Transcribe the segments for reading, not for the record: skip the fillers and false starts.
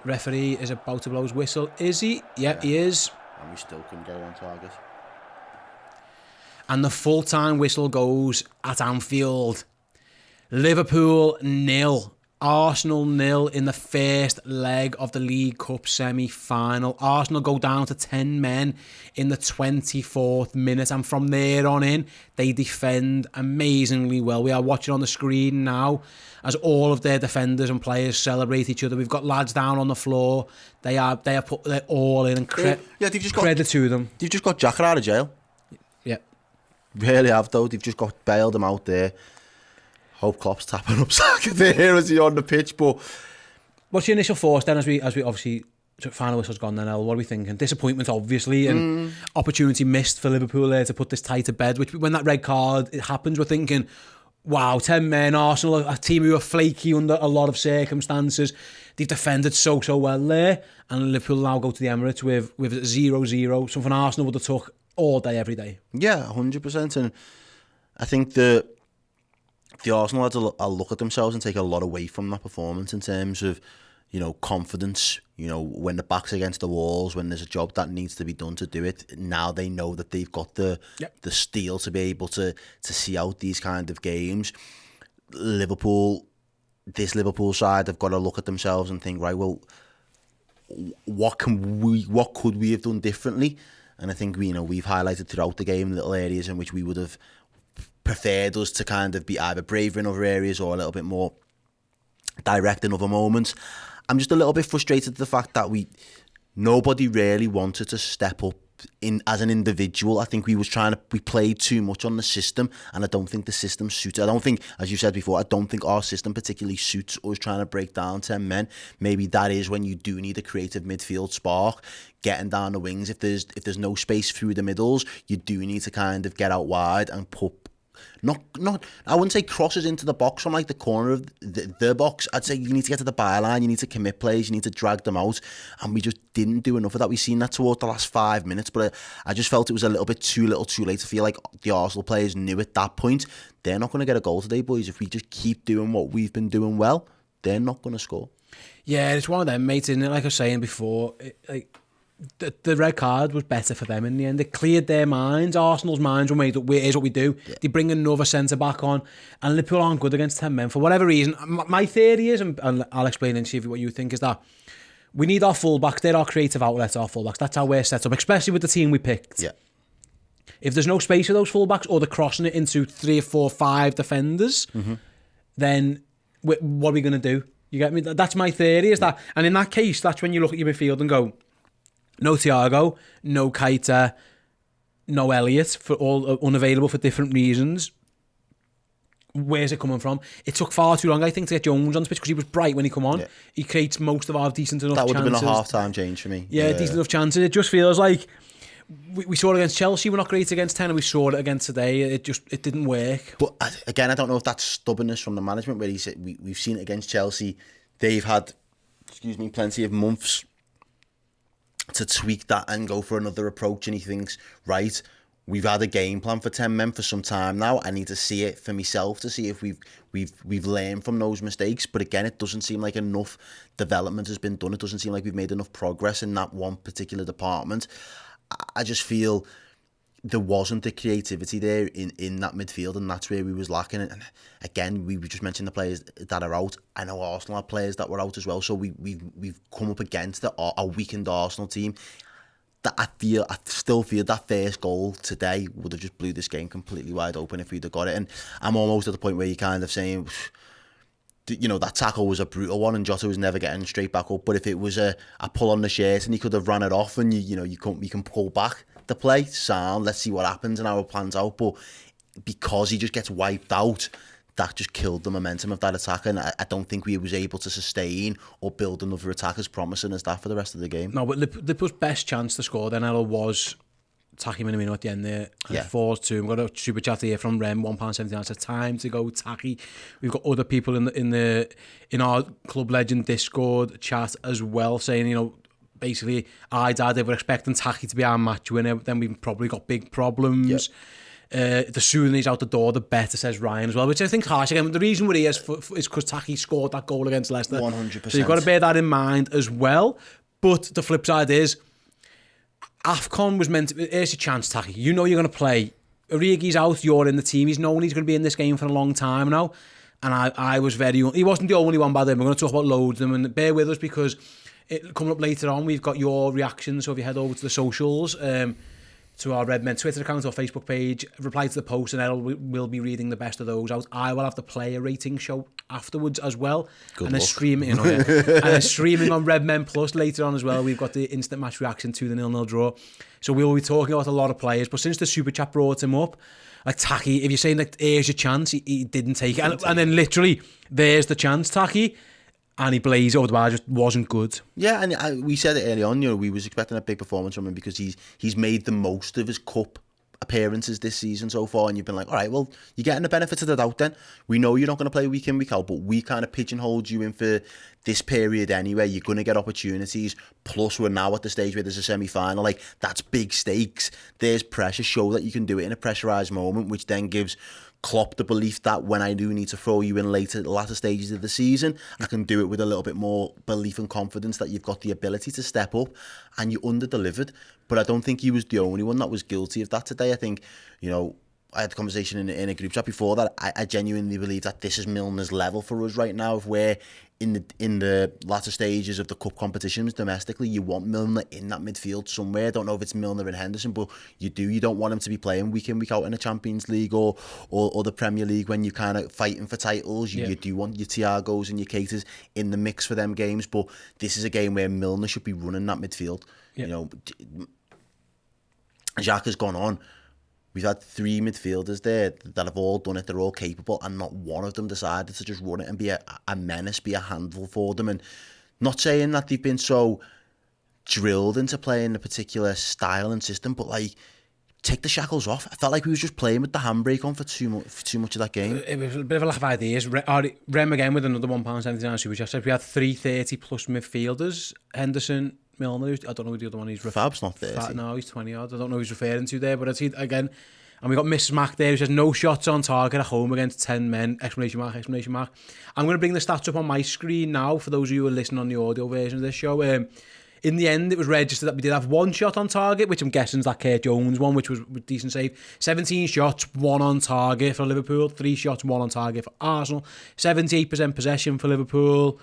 Referee is about to blow his whistle. Is he? Yeah, he is. And we still couldn't go on target. And the full-time whistle goes at Anfield. Liverpool 0. Arsenal 0 in the first leg of the League Cup semi-final. Arsenal go down to 10 men in the 24th minute, and from there on in, they defend amazingly well. We are watching on the screen now as all of their defenders and players celebrate each other. We've got lads down on the floor. They are put their all in, and they've just credit to them. They've just got Jacker out of jail. Yeah, really have though. They've just got bailed him out there. Hope Klopp's tapping up Saka there as he on the pitch. But what's your initial thoughts then, as we obviously final whistle's gone then? What are we thinking? Disappointment, obviously, and opportunity missed for Liverpool there to put this tie to bed. Which, when that red card it happens, we're thinking, wow, 10 men, Arsenal, a team who are flaky under a lot of circumstances. They've defended so well there, and Liverpool now go to the Emirates with 0-0. Something Arsenal would have took all day, every day. Yeah, 100%. And I think the Arsenal had to look at themselves and take a lot away from that performance in terms of, confidence. When the back's against the walls, when there's a job that needs to be done to do it. Now they know that they've got the steel to be able to see out these kind of games. This Liverpool side have got to look at themselves and think, right, well, what could we have done differently? And I think we've highlighted throughout the game little areas in which we would have preferred us to kind of be either braver in other areas or a little bit more direct in other moments. I'm just a little bit frustrated at the fact that nobody really wanted to step up in as an individual. I think we played too much on the system, and I don't think the system suits. I don't think, as you said before, I don't think our system particularly suits us trying to break down 10 men. Maybe that is when you do need a creative midfield spark, getting down the wings. If there's no space through the middles, you do need to kind of get out wide and put not I wouldn't say crosses into the box from like the corner of the box. I'd say you need to get to the byline, you need to commit plays, you need to drag them out, and we just didn't do enough of that. We've seen that towards the last 5 minutes, but I just felt it was a little bit too little too late. To feel like the Arsenal players knew at that point they're not going to get a goal today, boys. If we just keep doing what we've been doing well, they're not going to score. Yeah, it's one of them, mate, isn't it? Like I was saying before, the red card was better for them in the end. It cleared their minds. Arsenal's minds were made up. Here's what we do. Yeah. They bring another centre-back on, and Liverpool aren't good against 10 men. For whatever reason, my theory is, and I'll explain and see what you think, is that we need our full-backs. They're our creative outlets, our full-backs. That's how we're set up, especially with the team we picked. Yeah. If there's no space for those full-backs, or they're crossing it into 3 or 4, 5 defenders, then what are we going to do? You get me? That's my theory, is that. And in that case, that's when you look at your midfield and go, no Thiago, no Keita, no Elliott, for all unavailable for different reasons. Where's it coming from? It took far too long, I think, to get Jones on the pitch because he was bright when he come on. Yeah. He creates most of our decent enough chances. That would have been a half-time change for me. Yeah, decent enough chances. It just feels like we saw it against Chelsea. We're not great against 10, and we saw it again today. It didn't work. But again, I don't know if that's stubbornness from the management, where he said we've seen it against Chelsea. They've had, plenty of months to tweak that and go for another approach, and he thinks, right, we've had a game plan for 10 men for some time now. I need to see it for myself to see if we've learned from those mistakes. But again, it doesn't seem like enough development has been done. It doesn't seem like we've made enough progress in that one particular department. I just feel there wasn't the creativity there in that midfield, and that's where we was lacking. And again, we just mentioned the players that are out. I know Arsenal had players that were out as well, so we've come up against a weakened Arsenal team. That I still feel that first goal today would have just blew this game completely wide open if we'd have got it. And I'm almost at the point where you're kind of saying, that tackle was a brutal one, and Jota was never getting straight back up. But if it was a pull on the shirt and he could have run it off, and you can pull back the play, sound, let's see what happens and how it plans out. But because he just gets wiped out, that just killed the momentum of that attack, and I don't think we was able to sustain or build another attack as promising as that for the rest of the game. No, but Liverpool's best chance to score then, Errol, was Taki Minamino at the end there. Yeah. 4-2. We've got a super chat here from Rem, £1.79. It's time to go, Taki. We've got other people in our Club Legend Discord chat as well saying, basically, they were expecting Taki to be our match winner, but then we've probably got big problems. The sooner he's out the door, the better, says Ryan as well, which I think harsh. Again, the reason we're here is because Taki scored that goal against Leicester. 100%. So you've got to bear that in mind as well. But the flip side is, AFCON was meant to... Here's your chance, Taki. You know you're going to play. Origi's out, you're in the team. He's known he's going to be in this game for a long time now. And I was very... He wasn't the only one, by the way. We're going to talk about loads of them. And bear with us because coming up later on, we've got your reactions. So if you head over to the socials... to our Redmen Twitter account or Facebook page, reply to the post, and Errol will be reading the best of those out. I will have the player rating show afterwards as well. Good and luck. Streaming, and then streaming on Redmen Plus later on as well. We've got the instant match reaction to the 0-0 draw. So we will be talking about a lot of players. But since the Super Chat brought him up, like Taki, if you're saying that here's your chance, he didn't take it. And then literally, there's the chance, Taki. And he blazed over the bar, just wasn't good. Yeah, and we said it early on, we was expecting a big performance from him because he's made the most of his cup appearances this season so far, and you've been like, all right, well, you're getting the benefit of the doubt then. We know you're not going to play week in, week out, but we kind of pigeonholed you in for this period anyway. You're going to get opportunities, plus we're now at the stage where there's a semi-final. Like, that's big stakes. There's pressure. Show that you can do it in a pressurised moment, which then gives Klopp the belief that when I do need to throw you in latter stages of the season, I can do it with a little bit more belief and confidence that you've got the ability to step up, and you under-delivered. But I don't think he was the only one that was guilty of that today. I think, I had a conversation in a group chat before that. I genuinely believe that this is Milner's level for us right now. If we're in the latter stages of the cup competitions domestically, you want Milner in that midfield somewhere. I don't know if it's Milner and Henderson, but you do. You don't want him to be playing week in, week out in the Champions League or the Premier League when you're kind of fighting for titles. You do want your Thiagos and your Keiters in the mix for them games, but this is a game where Milner should be running that midfield. Yeah. Jacques has gone on. We've had 3 midfielders there that have all done it. They're all capable, and not one of them decided to just run it and be a menace, be a handful for them. And not saying that they've been so drilled into playing a particular style and system, but like, take the shackles off. I felt like we was just playing with the handbrake on for too much of that game. It was a bit of a lack of ideas. Rem again with another £1.79 super chat. We had 330 plus midfielders. Henderson, Milner, I don't know who the other one is. Fab's not 30. No, he's 20 odd. I don't know who he's referring to there, but I see again. And we got Mrs. Mac there who says no shots on target at home against 10 men! ! I'm going to bring the stats up on my screen now for those of you who are listening on the audio version of this show. In the end, it was registered that we did have 1 shot on target, which I'm guessing is that Kurt Jones one, which was a decent save. 17 shots, 1 on target for Liverpool. 3 shots, 1 on target for Arsenal. 78% possession for Liverpool.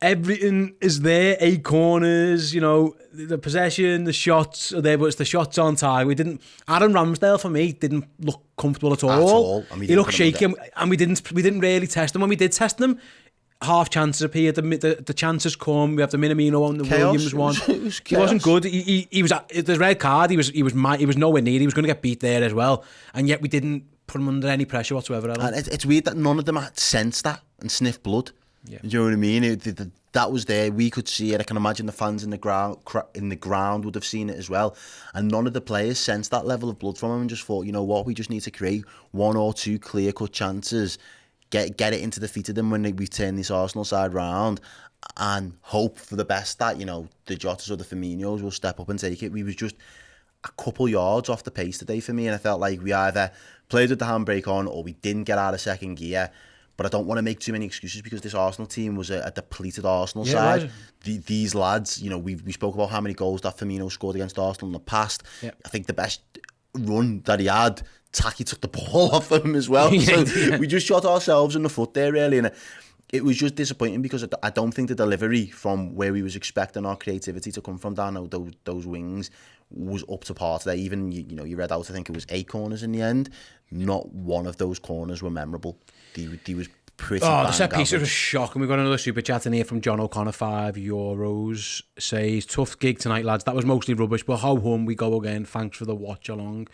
Everything is there, 8 corners, the possession, the shots are there, but it's the shots on target. Aaron Ramsdale for me didn't look comfortable at all. He looked shaky, and we didn't really test him. When we did test them, half chances appeared, the chances come. We have the Minamino one, the Williams one. He wasn't good. He was the red card. He was nowhere near. He was going to get beat there as well, and yet we didn't put him under any pressure whatsoever. And it's weird that none of them had sensed that and sniffed blood. Yeah. Do you know what I mean? That was there. We could see it. I can imagine the fans in the ground would have seen it as well. And none of the players sensed that level of blood from him and just thought, you know what, we just need to create 1 or 2 clear-cut chances, get it into the feet of them when we turn this Arsenal side round, and hope for the best that, the Jotas or the Firminos will step up and take it. We was just a couple yards off the pace today for me, and I felt like we either played with the handbrake on or we didn't get out of second gear. But I don't want to make too many excuses because this Arsenal team was a depleted Arsenal side. Right. These lads, we spoke about how many goals that Firmino scored against Arsenal in the past. Yeah. I think the best run that he had, Taki took the ball off him as well. So we just shot ourselves in the foot there, really. And it was just disappointing because I don't think the delivery from where we was expecting our creativity to come from down those wings was up to par today. Even, you read out, I think it was 8 corners in the end. Not one of those corners were memorable. He was pretty the set piece was a shock. And we've got another super chat in here from John O'Connor, €5. Says, tough gig tonight, lads. That was mostly rubbish, but how home we go again. Thanks for the watch along.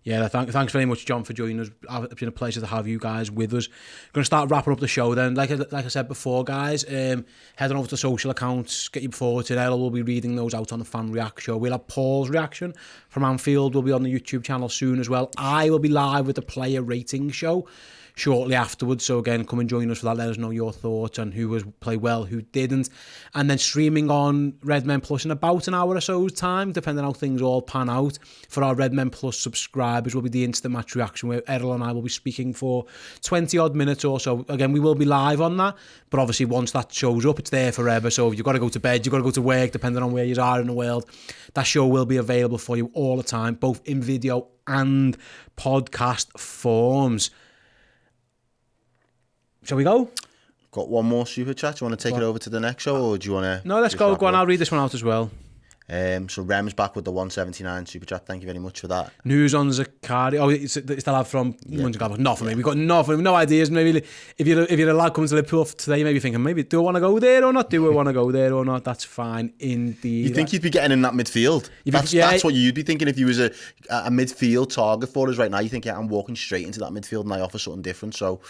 Yeah, thanks very much, John, for joining us. It's been a pleasure to have you guys with us. Going to start wrapping up the show then. Like I said before, guys, head on over to social accounts, get your forward to Errol. We'll be reading those out on the fan react show. We'll have Paul's reaction from Anfield. We'll be on the YouTube channel soon as well. I will be live with the player rating show. shortly afterwards. So again, come and join us for that. Let us know your thoughts on who was play well, who didn't. And then streaming on Redmen Plus in about an hour or so's time, depending on how things all pan out. For our Redmen Plus subscribers will be the instant match reaction, where Errol and I will be speaking for 20 odd minutes or so. Again, we will be live on that, but obviously once that shows up, it's there forever. So if you've got to go to bed, you've got to go to work, depending on where you are in the world, that show will be available for you all the time, both in video and podcast forms. Shall we go? Got one more super chat. Do you want to take it over to the next show, or do you want to? No, let's go. Go on, I'll read this one out as well. So Rem's back with the 179 super chat. Thank you very much for that. News on Zakari. Oh, it's the lad from Munster. Not for me. We've got nothing. No ideas. Maybe if you're a lad coming to Liverpool today, maybe thinking, maybe do I want to go there or not? Do I want to go there or not? That's fine. Indeed. You think you'd be getting in that midfield? That's what you'd be thinking if you was a midfield target for us right now. You think, yeah, I'm walking straight into that midfield and I offer something different. So.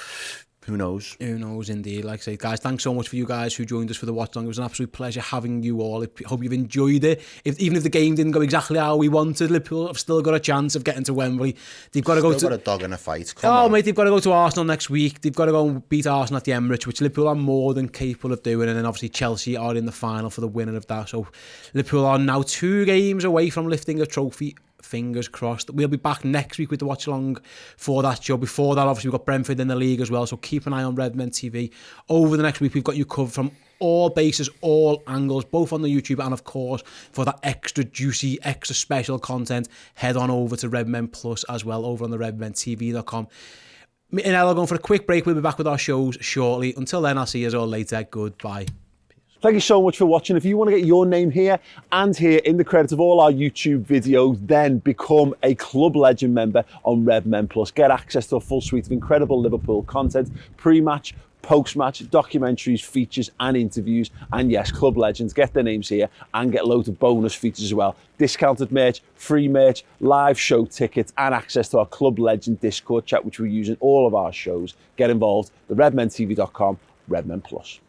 Who knows? Who knows, indeed. Like I say, guys, thanks so much for you guys who joined us for the watch long. It was an absolute pleasure having you all. I hope you've enjoyed it. Even if the game didn't go exactly how we wanted, Liverpool have still got a chance of getting to Wembley. They've got to go to... got a dog in a fight. Come on. Mate, they've got to go to Arsenal next week. They've got to go and beat Arsenal at the Emirates, which Liverpool are more than capable of doing. And then obviously Chelsea are in the final for the winner of that. So Liverpool are now 2 games away from lifting a trophy. Fingers crossed. We'll be back next week with the watch along for that show. Before that, obviously, we've got Brentford in the league as well, so keep an eye on Redmen TV. Over the next week, we've got you covered from all bases, all angles, both on the YouTube and, of course, for that extra juicy, extra special content, head on over to Redmen Plus as well, over on the redmentv.com. Me and Ella are going for a quick break. We'll be back with our shows shortly. Until then, I'll see you all later. Goodbye. Thank you so much for watching. If you want to get your name here and here in the credits of all our YouTube videos, then become a Club Legend member on Redmen Plus. Get access to a full suite of incredible Liverpool content, pre-match, post-match, documentaries, features and interviews. And yes, Club Legends, get their names here and get loads of bonus features as well. Discounted merch, free merch, live show tickets and access to our Club Legend Discord chat, which we use in all of our shows. Get involved, the redmentv.com, Redmen Plus.